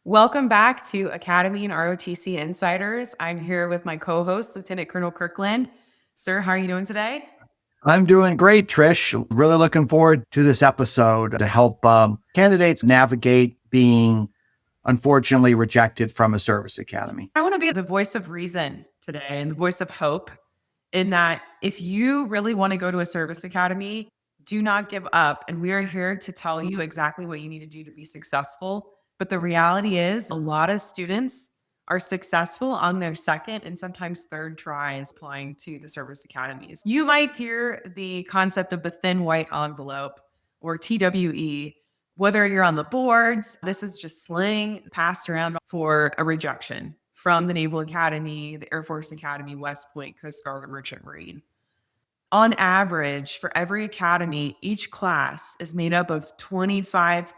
Welcome back to Academy and ROTC Insiders. I'm here with my co-host, Lieutenant Colonel Kirkland. Sir, how are you doing today? I'm doing great, Trish. Really looking forward to this episode to help candidates navigate being unfortunately rejected from a service academy. I want to be the voice of reason today and the voice of hope in that if you really want to go to a service academy, do not give up. And we are here to tell you exactly what you need to do to be successful. But the reality is a lot of students are successful on their second and sometimes third tries applying to the service academies. You might hear the concept of the thin white envelope or TWE. Whether you're on the boards, this is just slang passed around for a rejection from the Naval Academy, the Air Force Academy, West Point, Coast Guard, and Merchant Marine. On average, for every academy, each class is made up of 25%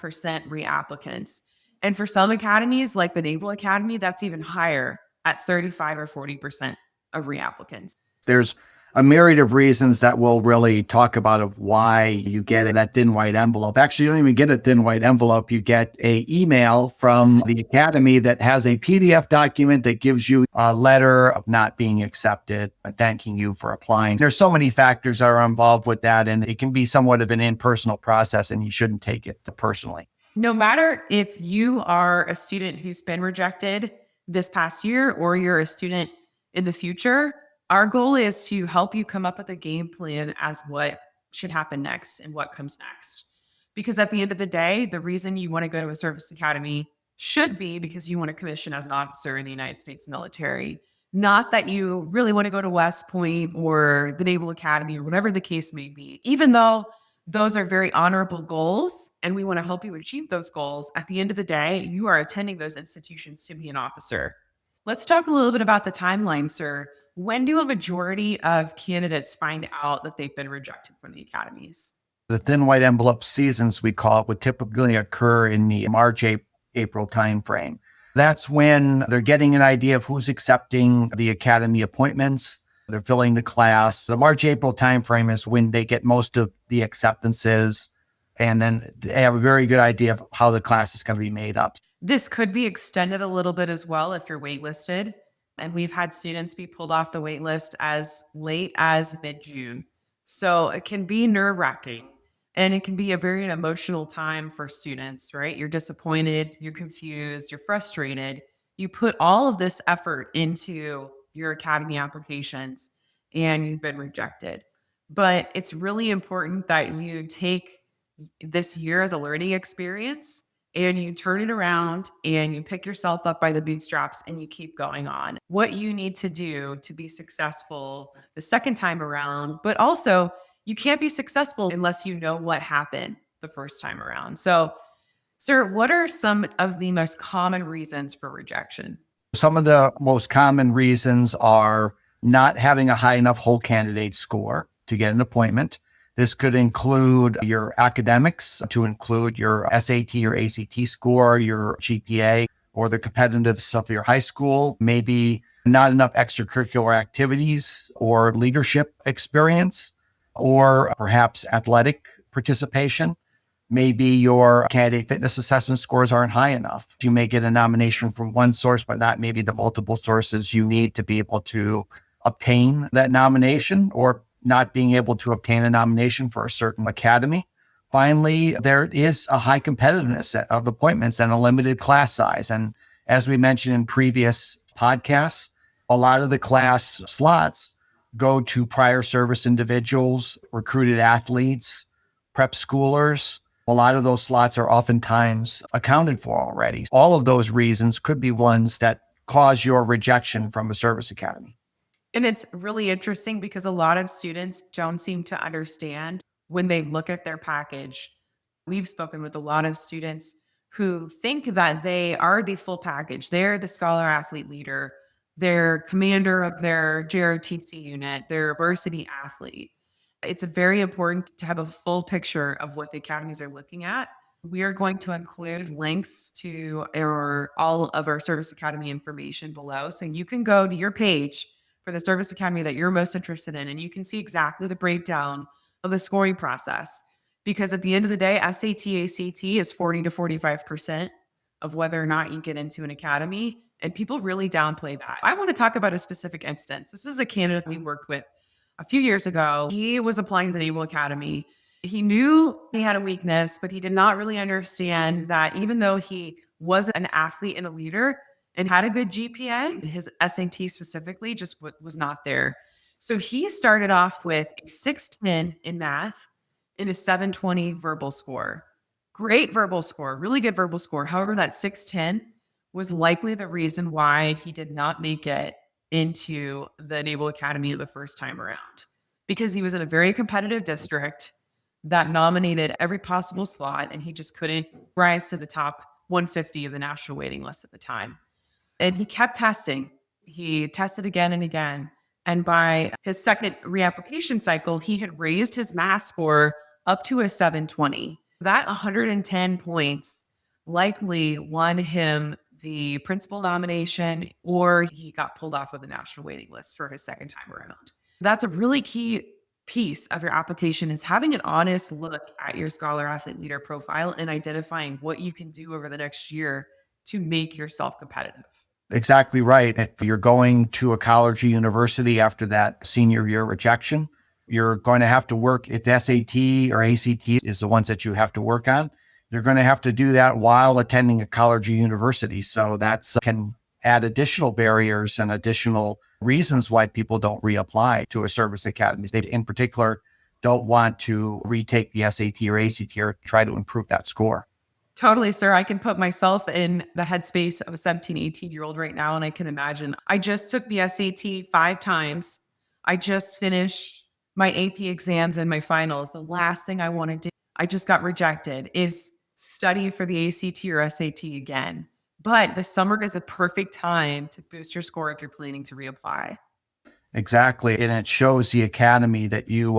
reapplicants. And for some academies, like the Naval Academy, that's even higher at 35 or 40% of reapplicants. There's a myriad of reasons that we'll really talk about of why you get that thin white envelope. Actually, you don't even get a thin white envelope. You get an email from the academy that has a PDF document that gives you a letter of not being accepted, thanking you for applying. There's so many factors that are involved with that, and it can be somewhat of an impersonal process, and you shouldn't take it personally. No matter if you are a student who's been rejected this past year or you're a student in the future, our goal is to help you come up with a game plan as what should happen next and what comes next. Because at the end of the day, the reason you want to go to a service academy should be because you want to commission as an officer in the United States military, not that you really want to go to West Point or the Naval Academy or whatever the case may be. Even though those are very honorable goals and we want to help you achieve those goals, at the end of the day, you are attending those institutions to be an officer. Let's talk a little bit about the timeline, sir. When do a majority of candidates find out that they've been rejected from the academies? The thin white envelope seasons, we call it, would typically occur in the March, April timeframe. That's when they're getting an idea of who's accepting the academy appointments. They're filling the class. The March, April timeframe is when they get most of the acceptances, and then they have a very good idea of how the class is going to be made up. This could be extended a little bit as well if you're waitlisted. And we've had students be pulled off the wait list as late as mid-June. So it can be nerve-wracking and it can be a very emotional time for students, right? You're disappointed, you're confused, you're frustrated. You put all of this effort into your academy applications and you've been rejected. But it's really important that you take this year as a learning experience and you turn it around and you pick yourself up by the bootstraps and you keep going on. What you need to do to be successful the second time around, but also you can't be successful unless you know what happened the first time around. So, sir, what are some of the most common reasons for rejection? Some of the most common reasons are not having a high enough whole candidate score to get an appointment. This could include your academics, to include your SAT or ACT score, your GPA, or the competitiveness of your high school, maybe not enough extracurricular activities or leadership experience, or perhaps athletic participation. Maybe your candidate fitness assessment scores aren't high enough. You may get a nomination from one source, but not maybe the multiple sources you need to be able to obtain that nomination, or not being able to obtain a nomination for a certain academy. Finally, there is a high competitiveness of appointments and a limited class size. And as we mentioned in previous podcasts, a lot of the class slots go to prior service individuals, recruited athletes, prep schoolers. A lot of those slots are oftentimes accounted for already. All of those reasons could be ones that cause your rejection from a service academy. And it's really interesting because a lot of students don't seem to understand when they look at their package. We've spoken with a lot of students who think that they are the full package. They're the scholar athlete leader, they're commander of their JROTC unit, they're a varsity athlete. It's very important to have a full picture of what the academies are looking at We are going to include links to all of our Service Academy information below. So you can go to your page for the Service Academy that you're most interested in, and you can see exactly the breakdown of the scoring process. Because at the end of the day, SAT, ACT is 40 to 45% of whether or not you get into an academy. And people really downplay that. I want to talk about a specific instance. This was a candidate we worked with a few years ago. He was applying to the Naval Academy. He knew he had a weakness, but he did not really understand that even though he was an athlete and a leader and had a good GPA, his SAT specifically just was not there. So he started off with a 610 in math and a 720 verbal score. Great verbal score, really good verbal score. However, that 610 was likely the reason why he did not make it into the Naval Academy the first time around, because he was in a very competitive district that nominated every possible slot, and he just couldn't rise to the top 150 of the national waiting list at the time. And he kept testing. He tested again and again. And by his second reapplication cycle, he had raised his math score up to a 720. That 110 points likely won him the principal nomination, or he got pulled off of the national waiting list for his second time around. That's a really key piece of your application, is having an honest look at your scholar athlete leader profile and identifying what you can do over the next year to make yourself competitive. Exactly right. If you're going to a college or university after that senior year rejection, you're going to have to work. If SAT or ACT is the ones that you have to work on, you're going to have to do that while attending a college or university. So that can add additional barriers and additional reasons why people don't reapply to a service academy. They, in particular, don't want to retake the SAT or ACT or try to improve that score. Totally, sir. I can put myself in the headspace of a 17, 18-year-old right now, and I can imagine. I just took the SAT 5 times. I just finished my AP exams and my finals. The last thing I want to do, I just got rejected, is study for the ACT or SAT again. But the summer is the perfect time to boost your score if you're planning to reapply. Exactly. And it shows the academy that you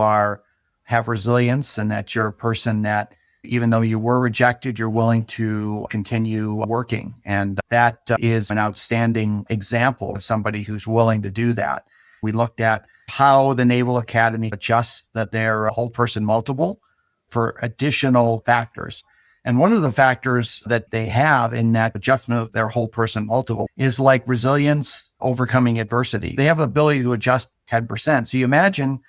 have resilience and that you're a person that, even though you were rejected, you're willing to continue working. And that is an outstanding example of somebody who's willing to do that. We looked at how the Naval Academy adjusts their whole person multiple for additional factors. And one of the factors that they have in that adjustment of their whole person multiple is like resilience, overcoming adversity. They have the ability to adjust 10%. So you imagine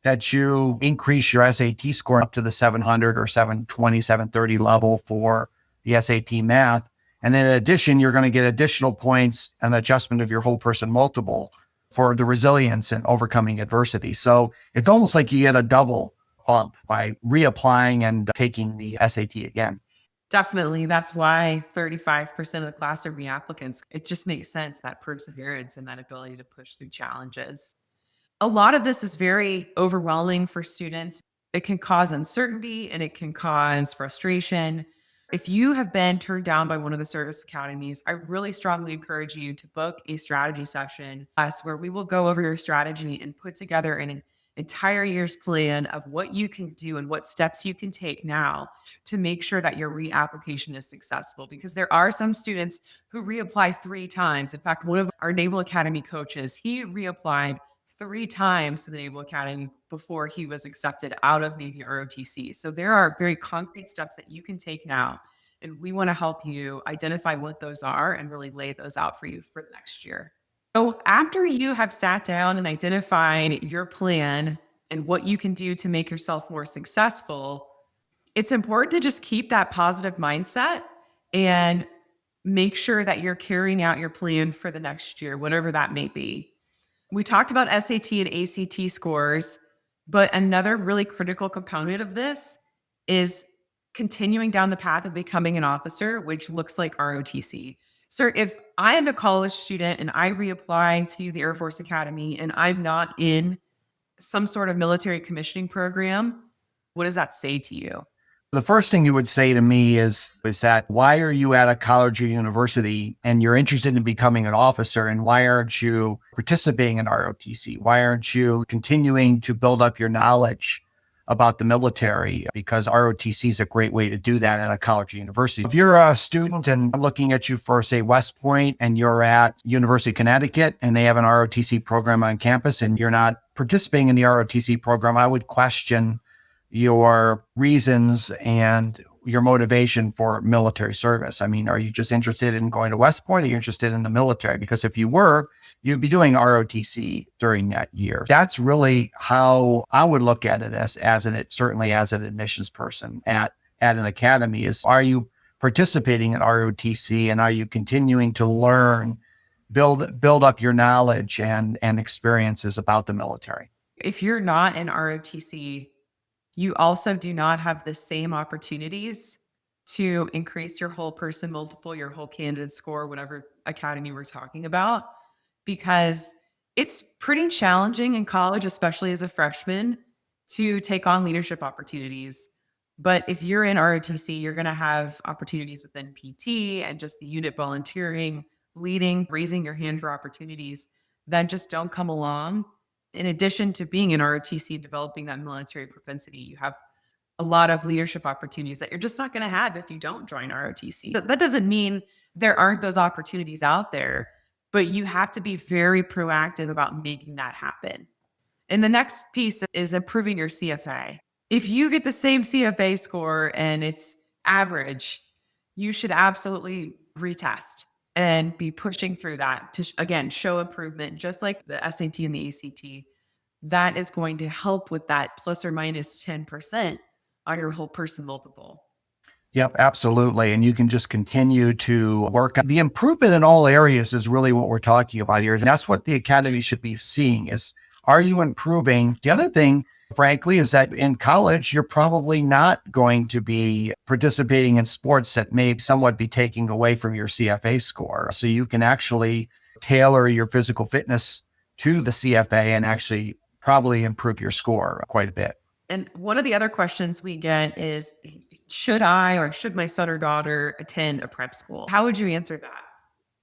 that you increase your SAT score up to the 700 or 720, 730 level for the SAT math. And then in addition, you're going to get additional points and adjustment of your whole person multiple for the resilience and overcoming adversity. So it's almost like you get a double bump by reapplying and taking the SAT again. Definitely. That's why 35% of the class are reapplicants. It just makes sense, that perseverance and that ability to push through challenges. A lot of this is very overwhelming for students. It can cause uncertainty and it can cause frustration. If you have been turned down by one of the service academies, I really strongly encourage you to book a strategy session where we will go over your strategy and put together an entire year's plan of what you can do and what steps you can take now to make sure that your reapplication is successful. Because there are some students who reapply 3 times. In fact, one of our Naval Academy coaches, he reapplied 3 times to the Naval Academy before he was accepted out of Navy ROTC. So there are very concrete steps that you can take now. And we want to help you identify what those are and really lay those out for you for the next year. So after you have sat down and identified your plan and what you can do to make yourself more successful, it's important to just keep that positive mindset and make sure that you're carrying out your plan for the next year, whatever that may be. We talked about SAT and ACT scores, but another really critical component of this is continuing down the path of becoming an officer, which looks like ROTC. Sir, if I am a college student and I reapply to the Air Force Academy and I'm not in some sort of military commissioning program, what does that say to you? The first thing you would say to me is that why are you at a college or university and you're interested in becoming an officer, and why aren't you participating in ROTC? Why aren't you continuing to build up your knowledge about the military, because ROTC is a great way to do that at a college or university. If you're a student and I'm looking at you for, say, West Point, and you're at University of Connecticut and they have an ROTC program on campus and you're not participating in the ROTC program, I would question your reasons and your motivation for military service. I mean, are you just interested in going to West Point, or are you interested in the military? Because if you were, you'd be doing ROTC during that year. That's really how I would look at it certainly as an admissions person at an academy is, are you participating in ROTC, and are you continuing to learn, build up your knowledge and experiences about the military? If you're not in ROTC, you also do not have the same opportunities to increase your whole person multiple, your whole candidate score, whatever academy we're talking about, because it's pretty challenging in college, especially as a freshman, to take on leadership opportunities. But if you're in ROTC, you're going to have opportunities within PT and just the unit volunteering, leading, raising your hand for opportunities that just don't come along. In addition to being in ROTC and developing that military propensity, you have a lot of leadership opportunities that you're just not going to have if you don't join ROTC. But that doesn't mean there aren't those opportunities out there, but you have to be very proactive about making that happen. And the next piece is improving your CFA. If you get the same CFA score and it's average, you should absolutely retest and be pushing through that to, again, show improvement, just like the SAT and the ACT. That is going to help with that plus or minus 10% on your whole person multiple. Yep, absolutely. And you can just continue to work on the improvement in all areas is really what we're talking about here. And that's what the Academy should be seeing is, are you improving? The other thing, frankly, is that in college, you're probably not going to be participating in sports that may somewhat be taking away from your CFA score. So you can actually tailor your physical fitness to the CFA and actually probably improve your score quite a bit. And one of the other questions we get is, should I or should my son or daughter attend a prep school? How would you answer that?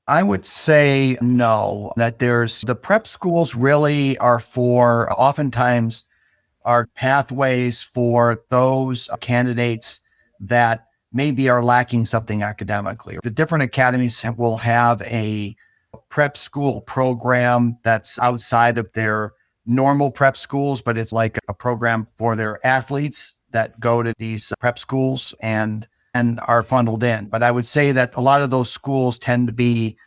I would say no, that the prep schools really are oftentimes are pathways for those candidates that maybe are lacking something academically. The different academies will have a prep school program that's outside of their normal prep schools, but it's like a program for their athletes that go to these prep schools and are funneled in. But I would say that a lot of those schools tend to be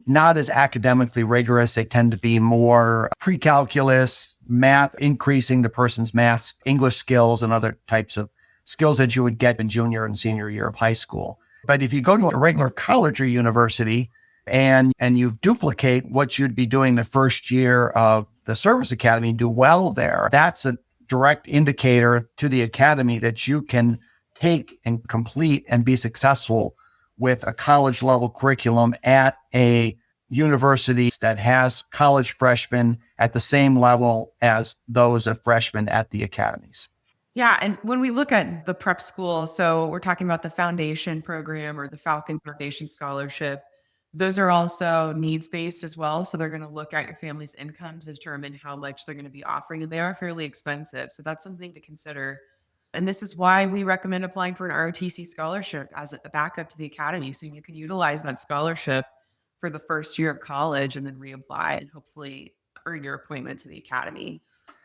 not as academically rigorous. They tend to be more pre-calculus, math, increasing the person's math, English skills, and other types of skills that you would get in junior and senior year of high school. But if you go to a regular college or university and you duplicate what you'd be doing the first year of the service academy, do well there, that's a direct indicator to the academy that you can take and complete and be successful with a college level curriculum at a university that has college freshmen at the same level as those of freshmen at the academies. Yeah. And when we look at the prep school, so we're talking about the foundation program or the Falcon Foundation Scholarship. Those are also needs based as well. So they're going to look at your family's income to determine how much they're going to be offering. And they are fairly expensive. So that's something to consider. And this is why we recommend applying for an ROTC scholarship as a backup to the academy. So you can utilize that scholarship for the first year of college and then reapply and hopefully earn your appointment to the academy.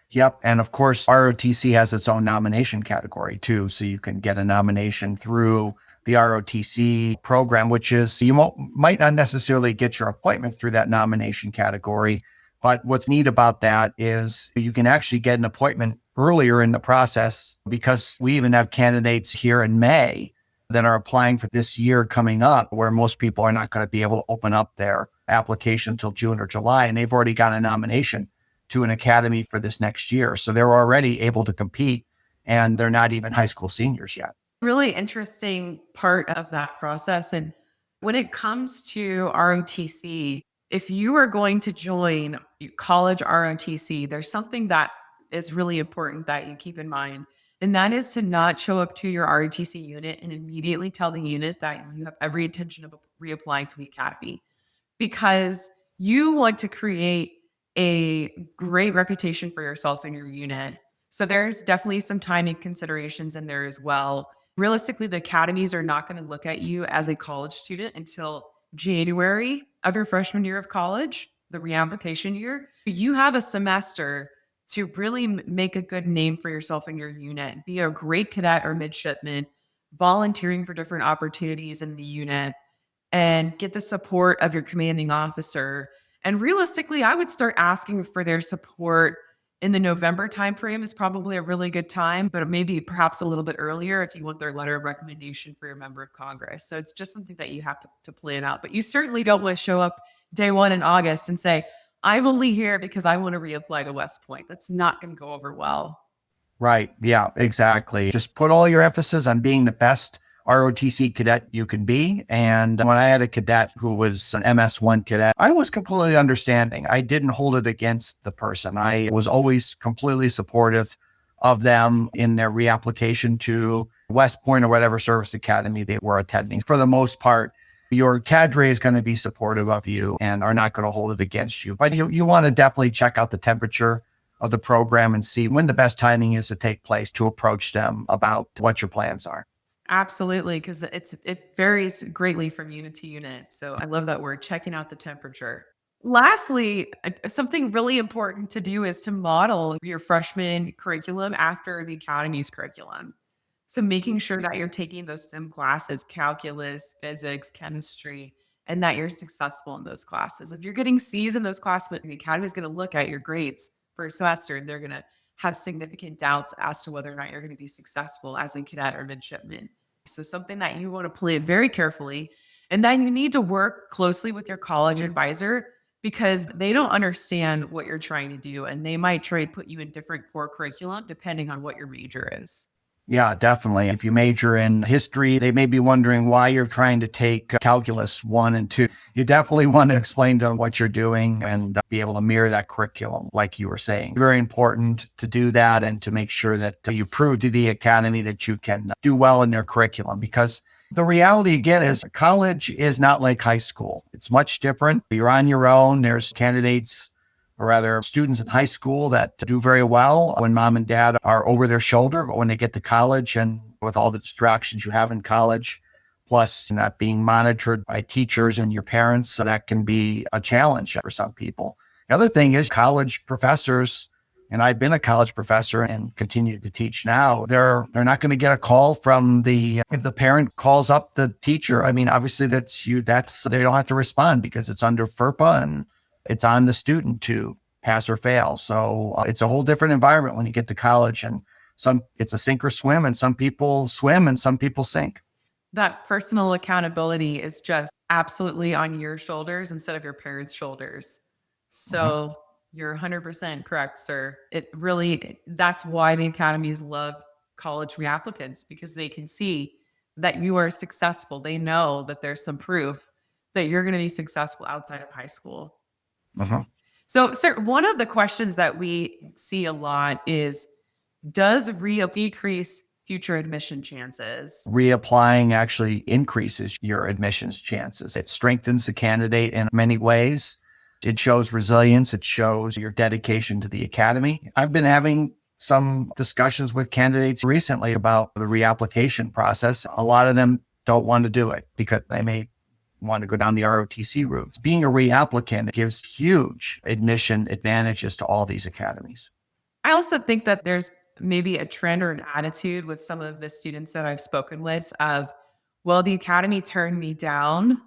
Yep. And of course, ROTC has its own nomination category too. So you can get a nomination through the ROTC program, which is, you might not necessarily get your appointment through that nomination category. But what's neat about that is you can actually get an appointment earlier in the process, because we even have candidates here in May that are applying for this year coming up, where most people are not going to be able to open up their application until June or July. And they've already got a nomination to an academy for this next year. So they're already able to compete, and they're not even high school seniors yet. Really interesting part of that process. And when it comes to ROTC, if you are going to join college ROTC, there's something that is really important that you keep in mind. And that is to not show up to your ROTC unit and immediately tell the unit that you have every intention of reapplying to the academy, because you want to create a great reputation for yourself and your unit. So there's definitely some timing considerations in there as well. Realistically, the academies are not going to look at you as a college student until January of your freshman year of college, the reapplication year. You have a semester to really make a good name for yourself in your unit, be a great cadet or midshipman, volunteering for different opportunities in the unit, and get the support of your commanding officer. And realistically, I would start asking for their support in the November timeframe is probably a really good time, but maybe perhaps a little bit earlier if you want their letter of recommendation for your member of Congress. So it's just something that you have to plan out. But you certainly don't want to show up day one in August and say, I'm only here because I want to reapply to West Point. That's not going to go over well. Right. Yeah, exactly. Just put all your emphasis on being the best ROTC cadet you can be. And when I had a cadet who was an MS1 cadet, I was completely understanding. I didn't hold it against the person. I was always completely supportive of them in their reapplication to West Point or whatever service academy they were attending. For the most part, your cadre is going to be supportive of you and are not going to hold it against you. But you want to definitely check out the temperature of the program and see when the best timing is to take place to approach them about what your plans are. Absolutely, because it varies greatly from unit to unit. So I love that word, checking out the temperature. Lastly, something really important to do is to model your freshman curriculum after the Academy's curriculum. So making sure that you're taking those STEM classes, calculus, physics, chemistry, and that you're successful in those classes. If you're getting C's in those classes, but the Academy is going to look at your grades for a semester and they're going to have significant doubts as to whether or not you're going to be successful as a cadet or midshipman. So something that you want to plan very carefully. And then you need to work closely with your college advisor because they don't understand what you're trying to do. And they might try to put you in different core curriculum depending on what your major is. Yeah, definitely. If you major in history, they may be wondering why you're trying to take calculus 1 and 2. You definitely want to explain to them what you're doing and be able to mirror that curriculum, like you were saying. Very important to do that and to make sure that you prove to the academy that you can do well in their curriculum. Because the reality, again, is college is not like high school. It's much different. You're on your own. There's candidates, or rather students in high school that do very well when mom and dad are over their shoulder. But when they get to college and with all the distractions you have in college, plus not being monitored by teachers and your parents, so that can be a challenge for some people. The other thing is college professors, and I've been a college professor and continue to teach now, they're not going to get a call from if the parent calls up the teacher. I mean, obviously they don't have to respond because it's under FERPA and it's on the student to pass or fail. So it's a whole different environment when you get to college, and it's a sink or swim, and some people swim and some people sink. That personal accountability is just absolutely on your shoulders instead of your parents' shoulders. So You're 100% correct, sir. That's why the academies love college reapplicants, because they can see that you are successful. They know that there's some proof that you're going to be successful outside of high school. So, sir, one of the questions that we see a lot is, does decrease future admission chances? Reapplying actually increases your admissions chances. It strengthens the candidate in many ways. It shows resilience. It shows your dedication to the academy. I've been having some discussions with candidates recently about the reapplication process. A lot of them don't want to do it because they may want to go down the ROTC route. Being a reapplicant gives huge admission advantages to all these academies. I also think that there's maybe a trend or an attitude with some of the students that I've spoken with of, well, the academy turned me down,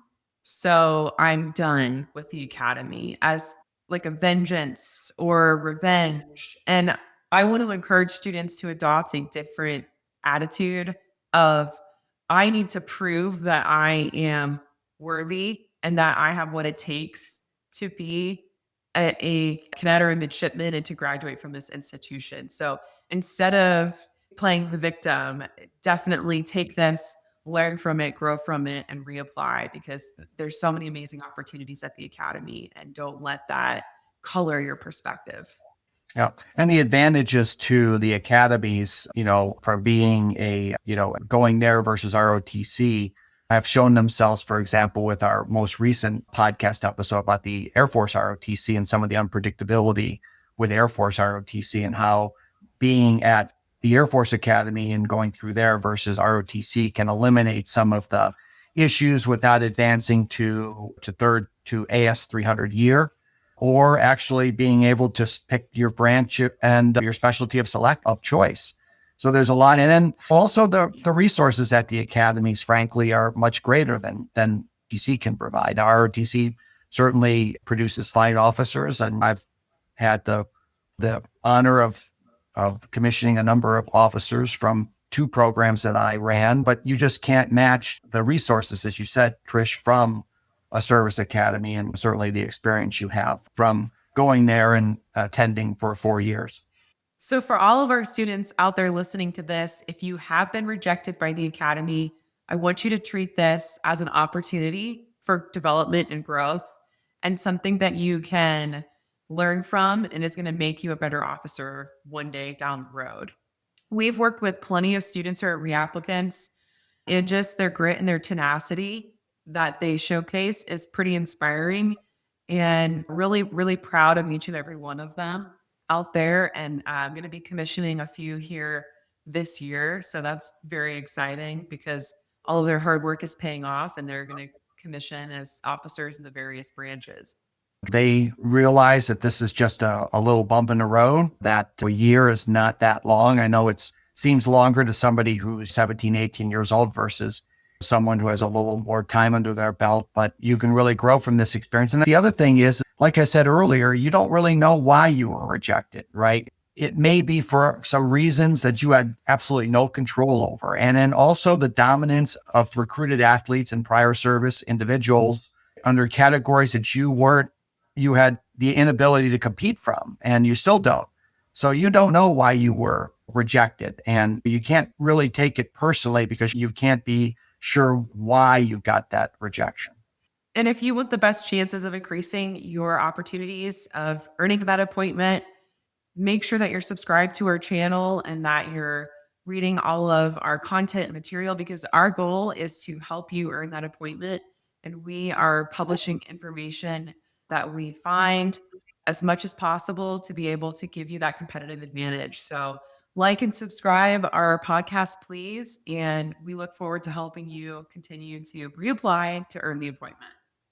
so I'm done with the academy, as like a vengeance or revenge. And I want to encourage students to adopt a different attitude of, I need to prove that I am worthy and that I have what it takes to be a cadet or a midshipman and to graduate from this institution. So instead of playing the victim, definitely take this, learn from it, grow from it, and reapply, because there's so many amazing opportunities at the academy, and don't let that color your perspective. Yeah. And the advantages to the academies, for being going there versus ROTC have shown themselves, for example, with our most recent podcast episode about the Air Force ROTC and some of the unpredictability with Air Force ROTC and how being at the Air Force Academy and going through there versus ROTC can eliminate some of the issues without advancing to AS 300 year, or actually being able to pick your branch and your specialty of choice. So there's a lot. And then also the resources at the academies, frankly, are much greater than TC can provide. Now, ROTC certainly produces fine officers, and I've had the honor of commissioning a number of officers from 2 programs that I ran, but you just can't match the resources, as you said, Trish, from a service academy, and certainly the experience you have from going there and attending for 4 years. So, for all of our students out there listening to this, if you have been rejected by the Academy, I want you to treat this as an opportunity for development and growth, and something that you can learn from and is going to make you a better officer one day down the road. We've worked with plenty of students who are reapplicants, and just their grit and their tenacity that they showcase is pretty inspiring, and really, really proud of each and every one of them out there. And I'm going to be commissioning a few here this year. So that's very exciting because all of their hard work is paying off, and they're going to commission as officers in the various branches. They realize that this is just a little bump in the road, that a year is not that long. I know it seems longer to somebody who's 17, 18 years old versus someone who has a little more time under their belt, but you can really grow from this experience. And the other thing is, like I said earlier, you don't really know why you were rejected, right? It may be for some reasons that you had absolutely no control over. And then also the dominance of recruited athletes and prior service individuals under categories that you had the inability to compete from, and you still don't. So you don't know why you were rejected, and you can't really take it personally because you can't be sure why you got that rejection. And if you want the best chances of increasing your opportunities of earning that appointment, make sure that you're subscribed to our channel and that you're reading all of our content and material, because our goal is to help you earn that appointment. And we are publishing information that we find as much as possible to be able to give you that competitive advantage. So like and subscribe our podcast, please. And we look forward to helping you continue to reapply to earn the appointment.